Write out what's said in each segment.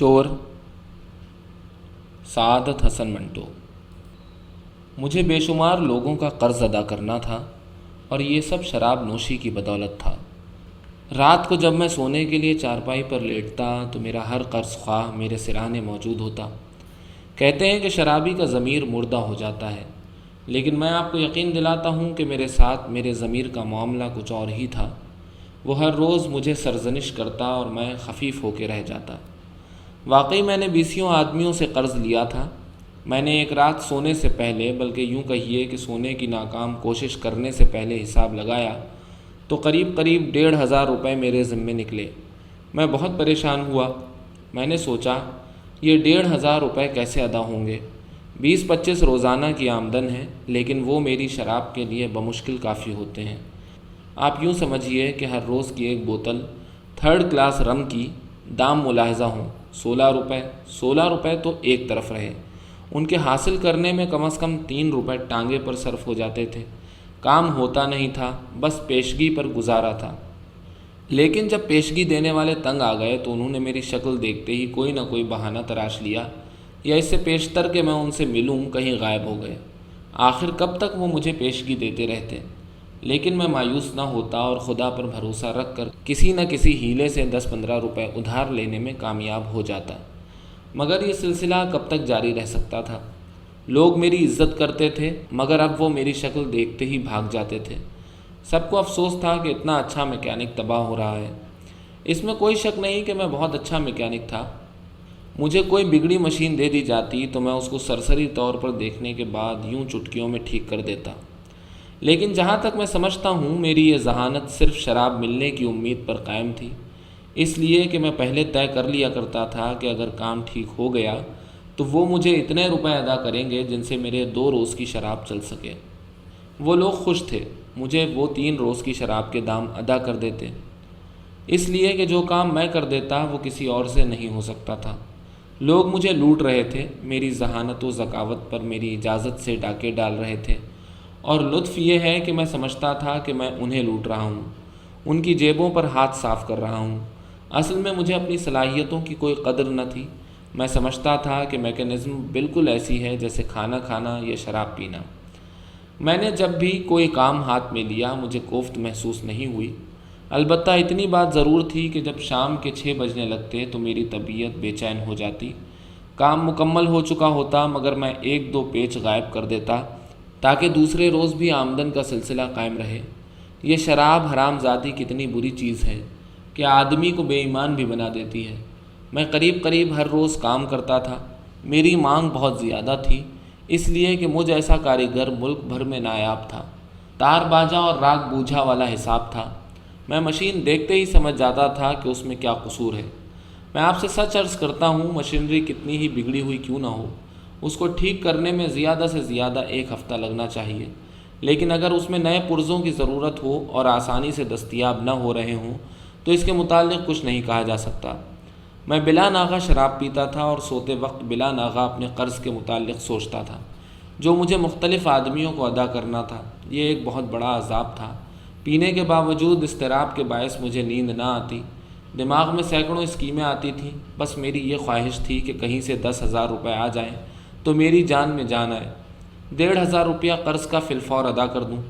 چور سعادت حسن منٹو۔ مجھے بے شمار لوگوں کا قرض ادا کرنا تھا اور یہ سب شراب نوشی کی بدولت تھا۔ رات کو جب میں سونے کے لیے چارپائی پر لیٹتا تو میرا ہر قرض خواہ میرے سرہانے موجود ہوتا۔ کہتے ہیں کہ شرابی کا ضمیر مردہ ہو جاتا ہے، لیکن میں آپ کو یقین دلاتا ہوں کہ میرے ساتھ میرے ضمیر کا معاملہ کچھ اور ہی تھا۔ وہ ہر روز مجھے سرزنش کرتا اور میں خفیف ہو کے رہ جاتا۔ واقعی میں نے بیسیوں آدمیوں سے قرض لیا تھا۔ میں نے ایک رات سونے سے پہلے، بلکہ یوں کہیے کہ سونے کی ناکام کوشش کرنے سے پہلے حساب لگایا تو قریب 1,500 روپے میرے ذمے نکلے۔ میں بہت پریشان ہوا۔ میں نے سوچا یہ 1,500 روپے کیسے ادا ہوں گے؟ 20-25 روزانہ کی آمدن ہے، لیکن وہ میری شراب کے لیے بمشکل کافی ہوتے ہیں۔ آپ یوں سمجھیے کہ ہر روز کی ایک بوتل 3rd کلاس رم کی دام ملاحظہ ہوں 16 روپے۔ 16 روپے تو ایک طرف رہے، ان کے حاصل کرنے میں کم از کم 3 روپے ٹانگے پر صرف ہو جاتے تھے۔ کام ہوتا نہیں تھا، بس پیشگی پر گزارا تھا۔ لیکن جب پیشگی دینے والے تنگ آ گئے تو انہوں نے میری شکل دیکھتے ہی کوئی نہ کوئی بہانہ تراش لیا، یا اس سے پیشتر کہ میں ان سے ملوں کہیں غائب ہو گئے۔ آخر کب تک وہ مجھے پیشگی دیتے رہتے؟ لیکن میں مایوس نہ ہوتا اور خدا پر بھروسہ رکھ کر کسی نہ کسی ہیلے سے 10-15 روپے ادھار لینے میں کامیاب ہو جاتا۔ مگر یہ سلسلہ کب تک جاری رہ سکتا تھا؟ لوگ میری عزت کرتے تھے، مگر اب وہ میری شکل دیکھتے ہی بھاگ جاتے تھے۔ سب کو افسوس تھا کہ اتنا اچھا میکینک تباہ ہو رہا ہے۔ اس میں کوئی شک نہیں کہ میں بہت اچھا میکینک تھا۔ مجھے کوئی بگڑی مشین دے دی جاتی تو میں اس کو سرسری طور پر دیکھنے کے بعد یوں چٹکیوں میں ٹھیک کر دیتا۔ لیکن جہاں تک میں سمجھتا ہوں میری یہ ذہانت صرف شراب ملنے کی امید پر قائم تھی، اس لیے کہ میں پہلے طے کر لیا کرتا تھا کہ اگر کام ٹھیک ہو گیا تو وہ مجھے اتنے روپے ادا کریں گے جن سے میرے 2 روز کی شراب چل سکے۔ وہ لوگ خوش تھے، مجھے وہ 3 روز کی شراب کے دام ادا کر دیتے، اس لیے کہ جو کام میں کر دیتا وہ کسی اور سے نہیں ہو سکتا تھا۔ لوگ مجھے لوٹ رہے تھے، میری ذہانت و ذکاوت پر میری اجازت سے ڈاکے ڈال رہے تھے، اور لطف یہ ہے کہ میں سمجھتا تھا کہ میں انہیں لوٹ رہا ہوں، ان کی جیبوں پر ہاتھ صاف کر رہا ہوں۔ اصل میں مجھے اپنی صلاحیتوں کی کوئی قدر نہ تھی۔ میں سمجھتا تھا کہ میکینزم بالکل ایسی ہے جیسے کھانا کھانا یا شراب پینا۔ میں نے جب بھی کوئی کام ہاتھ میں لیا مجھے کوفت محسوس نہیں ہوئی۔ البتہ اتنی بات ضرور تھی کہ جب شام کے 6 بجنے لگتے تو میری طبیعت بے چین ہو جاتی۔ کام مکمل ہو چکا ہوتا مگر میں 1-2 پیچ غائب کر دیتا تاکہ دوسرے روز بھی آمدن کا سلسلہ قائم رہے۔ یہ شراب حرام زادی کتنی بری چیز ہے کہ آدمی کو بے ایمان بھی بنا دیتی ہے۔ میں قریب ہر روز کام کرتا تھا۔ میری مانگ بہت زیادہ تھی، اس لیے کہ مجھ ایسا کاریگر ملک بھر میں نایاب تھا۔ تار باجا اور راگ بوجھا والا حساب تھا۔ میں مشین دیکھتے ہی سمجھ جاتا تھا کہ اس میں کیا قصور ہے۔ میں آپ سے سچ عرض کرتا ہوں، مشینری کتنی ہی بگڑی ہوئی کیوں نہ ہو، اس کو ٹھیک کرنے میں زیادہ سے زیادہ 1 ہفتہ لگنا چاہیے۔ لیکن اگر اس میں نئے پرزوں کی ضرورت ہو اور آسانی سے دستیاب نہ ہو رہے ہوں تو اس کے متعلق کچھ نہیں کہا جا سکتا۔ میں بلا ناغہ شراب پیتا تھا اور سوتے وقت بلا ناغہ اپنے قرض کے متعلق سوچتا تھا جو مجھے مختلف آدمیوں کو ادا کرنا تھا۔ یہ ایک بہت بڑا عذاب تھا۔ پینے کے باوجود اضطراب کے باعث مجھے نیند نہ آتی۔ دماغ میں سینکڑوں اسکیمیں آتی تھیں۔ بس میری یہ خواہش تھی کہ کہیں سے 10,000 روپے آ جائیں تو میری جان میں جان آئے۔ 1,500 روپیہ قرض کا فی الفور ادا کر دوں،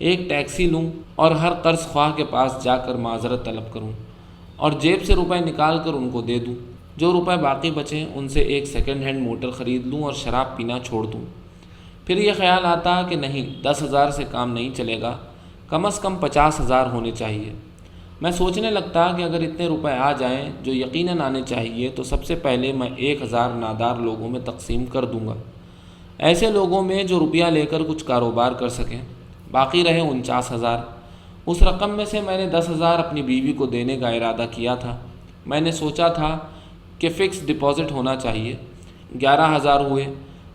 ایک ٹیکسی لوں اور ہر قرض خواہ کے پاس جا کر معذرت طلب کروں اور جیب سے روپے نکال کر ان کو دے دوں۔ جو روپے باقی بچیں ان سے ایک سیکنڈ ہینڈ موٹر خرید لوں اور شراب پینا چھوڑ دوں۔ پھر یہ خیال آتا کہ نہیں، 10,000 سے کام نہیں چلے گا، کم از کم 50,000 ہونے چاہیے۔ میں سوچنے لگتا کہ اگر اتنے روپے آ جائیں جو یقیناً آنے چاہیے تو سب سے پہلے میں 1,000 نادار لوگوں میں تقسیم کر دوں گا، ایسے لوگوں میں جو روپیہ لے کر کچھ کاروبار کر سکیں۔ باقی رہے 49,000۔ اس رقم میں سے میں نے 10,000 اپنی بیوی کو دینے کا ارادہ کیا تھا۔ میں نے سوچا تھا کہ فکس ڈپازٹ ہونا چاہیے۔ 11,000 ہوئے،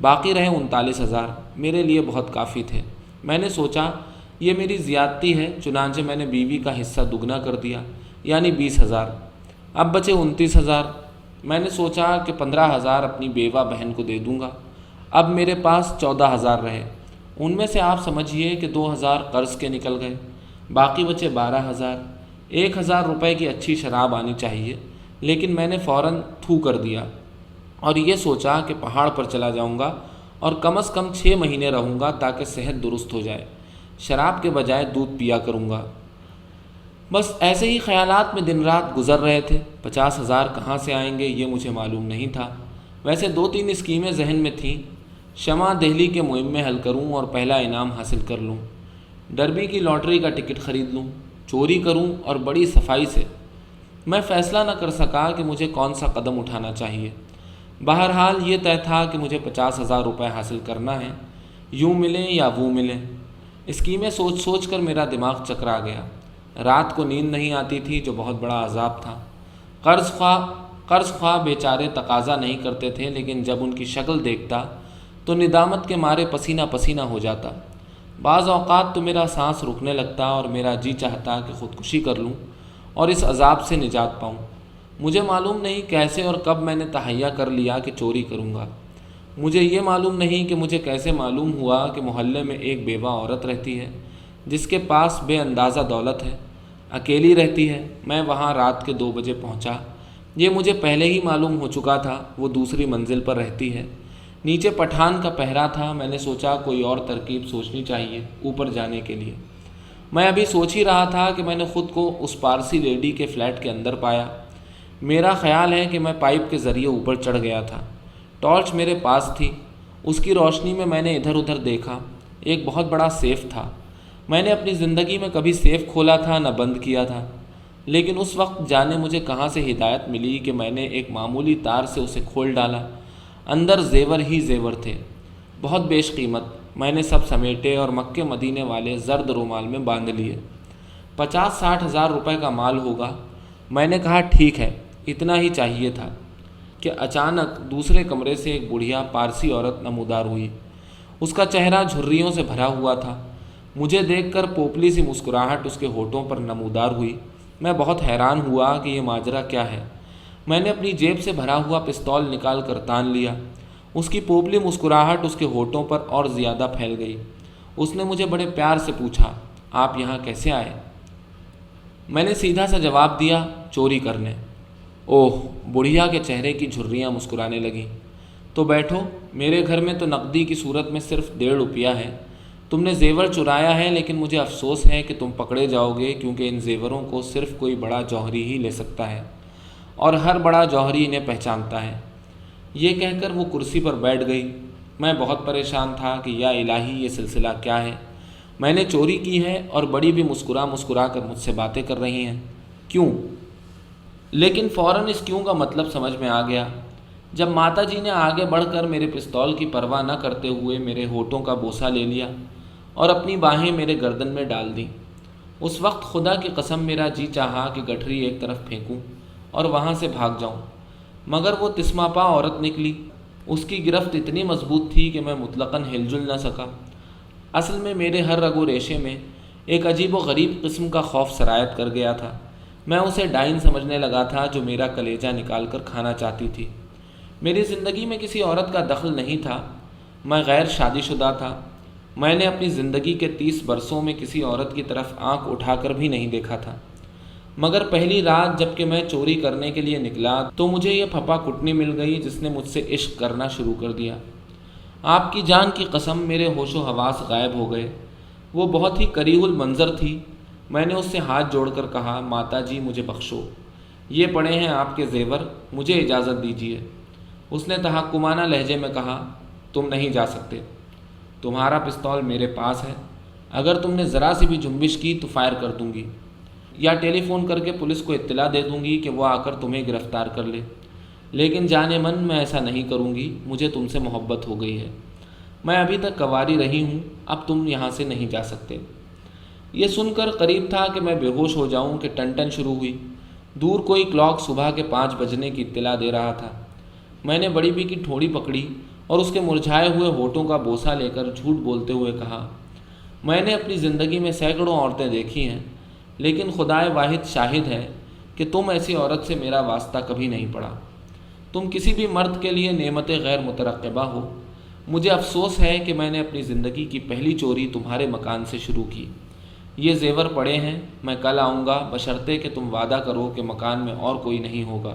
باقی رہے 39,000۔ میرے لیے بہت کافی تھے۔ میں نے سوچا یہ میری زیادتی ہے، چنانچہ میں نے بیوی کا حصہ دگنا کر دیا، یعنی 20,000۔ اب بچے 29,000۔ میں نے سوچا کہ 15,000 اپنی بیوہ بہن کو دے دوں گا۔ اب میرے پاس 14,000 رہے۔ ان میں سے آپ سمجھیے کہ 2,000 قرض کے نکل گئے، باقی بچے 12,000۔ 1,000 روپے کی اچھی شراب آنی چاہیے۔ لیکن میں نے فوراً تھو کر دیا اور یہ سوچا کہ پہاڑ پر چلا جاؤں گا اور کم از کم 6 مہینے رہوں گا تاکہ صحت درست ہو جائے، شراب کے بجائے دودھ پیا کروں گا۔ بس ایسے ہی خیالات میں دن رات گزر رہے تھے۔ 50,000 کہاں سے آئیں گے یہ مجھے معلوم نہیں تھا۔ ویسے 2-3 اسکیمیں ذہن میں تھیں، شمع دہلی کے مہم میں حل کروں اور پہلا انعام حاصل کر لوں، ڈربی کی لاٹری کا ٹکٹ خرید لوں، چوری کروں اور بڑی صفائی سے۔ میں فیصلہ نہ کر سکا کہ مجھے کون سا قدم اٹھانا چاہیے۔ بہرحال یہ طے تھا کہ مجھے 50,000 روپے حاصل کرنا ہے، یوں ملیں یا وہ ملیں۔ اسکیمیں سوچ سوچ کر میرا دماغ چکرا گیا۔ رات کو نیند نہیں آتی تھی، جو بہت بڑا عذاب تھا۔ قرض خواہ بیچارے تقاضا نہیں کرتے تھے، لیکن جب ان کی شکل دیکھتا تو ندامت کے مارے پسینہ پسینہ ہو جاتا۔ بعض اوقات تو میرا سانس رکنے لگتا اور میرا جی چاہتا کہ خودکشی کر لوں اور اس عذاب سے نجات پاؤں۔ مجھے معلوم نہیں کیسے اور کب میں نے تہیہ کر لیا کہ چوری کروں گا۔ مجھے یہ معلوم نہیں کہ مجھے کیسے معلوم ہوا کہ محلے میں ایک بیوہ عورت رہتی ہے جس کے پاس بے اندازہ دولت ہے، اکیلی رہتی ہے۔ میں وہاں رات کے 2 بجے پہنچا۔ یہ مجھے پہلے ہی معلوم ہو چکا تھا، وہ دوسری منزل پر رہتی ہے۔ نیچے پٹھان کا پہرا تھا۔ میں نے سوچا کوئی اور ترکیب سوچنی چاہیے اوپر جانے کے لیے۔ میں ابھی سوچ ہی رہا تھا کہ میں نے خود کو اس پارسی لیڈی کے فلیٹ کے اندر پایا۔ میرا خیال ہے کہ میں پائپ کے ذریعے اوپر چڑھ گیا تھا۔ ٹارچ میرے پاس تھی، اس کی روشنی میں نے ادھر ادھر دیکھا۔ ایک بہت بڑا سیف تھا۔ میں نے اپنی زندگی میں کبھی سیف کھولا تھا نہ بند کیا تھا، لیکن اس وقت جانے مجھے کہاں سے ہدایت ملی کہ میں نے ایک معمولی تار سے اسے کھول ڈالا۔ اندر زیور ہی زیور تھے، بہت بیش قیمت۔ میں نے سب سمیٹے اور مکے مدینے والے زرد رومال میں باندھ لیے۔ 50-60 ہزار روپے کا مال ہوگا۔ میں نے کہا ٹھیک ہے، اتنا ہی چاہیے تھا کہ اچانک دوسرے کمرے سے ایک بڑھیا پارسی عورت نمودار ہوئی۔ اس کا چہرہ جھریوں سے بھرا ہوا تھا۔ مجھے دیکھ کر پوپلی سی مسکراہٹ اس کے ہونٹوں پر نمودار ہوئی۔ میں بہت حیران ہوا کہ یہ ماجرا کیا ہے۔ میں نے اپنی جیب سے بھرا ہوا پستول نکال کر تان لیا۔ اس کی پوپلی مسکراہٹ اس کے ہونٹوں پر اور زیادہ پھیل گئی۔ اس نے مجھے بڑے پیار سے پوچھا، آپ یہاں کیسے آئے؟ میں نے سیدھا سا جواب دیا، چوری کرنے۔ اوہ، بڑھیا کے چہرے کی جھریاں مسکرانے لگیں۔ تو بیٹھو، میرے گھر میں تو نقدی کی صورت میں صرف 1.5 روپیہ ہے۔ تم نے زیور چرایا ہے، لیکن مجھے افسوس ہے کہ تم پکڑے جاؤ گے، کیونکہ ان زیوروں کو صرف کوئی بڑا جوہری ہی لے سکتا ہے اور ہر بڑا جوہری انہیں پہچانتا ہے۔ یہ کہہ کر وہ کرسی پر بیٹھ گئی۔ میں بہت پریشان تھا کہ یا الہی یہ سلسلہ کیا ہے۔ میں نے چوری کی ہے اور بڑی بھی مسکرا کر مجھ سے باتیں کر رہی ہیں، کیوں؟ لیکن فوراً اس کیوں کا مطلب سمجھ میں آ گیا جب ماتا جی نے آگے بڑھ کر میرے پستول کی پرواہ نہ کرتے ہوئے میرے ہونٹوں کا بوسہ لے لیا اور اپنی باہیں میرے گردن میں ڈال دیں۔ اس وقت خدا کی قسم میرا جی چاہا کہ گٹھری ایک طرف پھینکوں اور وہاں سے بھاگ جاؤں، مگر وہ تسماپا عورت نکلی۔ اس کی گرفت اتنی مضبوط تھی کہ میں مطلقاً ہل جل نہ سکا۔ اصل میں میرے ہر رگ و ریشے میں ایک عجیب و غریب قسم کا خوف سرایت کر گیا تھا۔ میں اسے ڈائن سمجھنے لگا تھا جو میرا کلیجہ نکال کر کھانا چاہتی تھی۔ میری زندگی میں کسی عورت کا دخل نہیں تھا۔ میں غیر شادی شدہ تھا۔ میں نے اپنی زندگی کے 30 برسوں میں کسی عورت کی طرف آنکھ اٹھا کر بھی نہیں دیکھا تھا، مگر پہلی رات جب کہ میں چوری کرنے کے لیے نکلا تو مجھے یہ پھپا کٹنی مل گئی جس نے مجھ سے عشق کرنا شروع کر دیا۔ آپ کی جان کی قسم میرے ہوش و حواس غائب ہو گئے۔ وہ بہت ہی کریہ المنظر تھی۔ میں نے اس سے ہاتھ جوڑ کر کہا، ماتا جی مجھے بخشو، یہ پڑے ہیں آپ کے زیور، مجھے اجازت دیجیے۔ اس نے تحکمانہ لہجے میں کہا، تم نہیں جا سکتے، تمہارا پستول میرے پاس ہے، اگر تم نے ذرا سی بھی جنبش کی تو فائر کر دوں گی یا ٹیلی فون کر کے پولیس کو اطلاع دے دوں گی کہ وہ آ کر تمہیں گرفتار کر لے، لیکن جانے من میں ایسا نہیں کروں گی، مجھے تم سے محبت ہو گئی ہے، میں ابھی تک کنواری رہی ہوں، اب تم یہاں سے نہیں جا سکتے۔ یہ سن کر قریب تھا کہ میں بے ہوش ہو جاؤں کہ ٹن ٹن شروع ہوئی۔ دور کوئی کلاک صبح کے 5 بجنے کی اطلاع دے رہا تھا۔ میں نے بڑی بی کی ٹھوڑی پکڑی اور اس کے مرجھائے ہوئے ہونٹوں کا بوسہ لے کر جھوٹ بولتے ہوئے کہا، میں نے اپنی زندگی میں سینکڑوں عورتیں دیکھی ہیں، لیکن خدائے واحد شاہد ہے کہ تم ایسی عورت سے میرا واسطہ کبھی نہیں پڑا۔ تم کسی بھی مرد کے لیے نعمت غیر مترقبہ ہو۔ مجھے افسوس ہے کہ میں نے اپنی زندگی کی پہلی چوری تمہارے مکان سے شروع کی۔ یہ زیور پڑے ہیں، میں کل آؤں گا بشرطے کہ تم وعدہ کرو کہ مکان میں اور کوئی نہیں ہوگا۔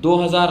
2,000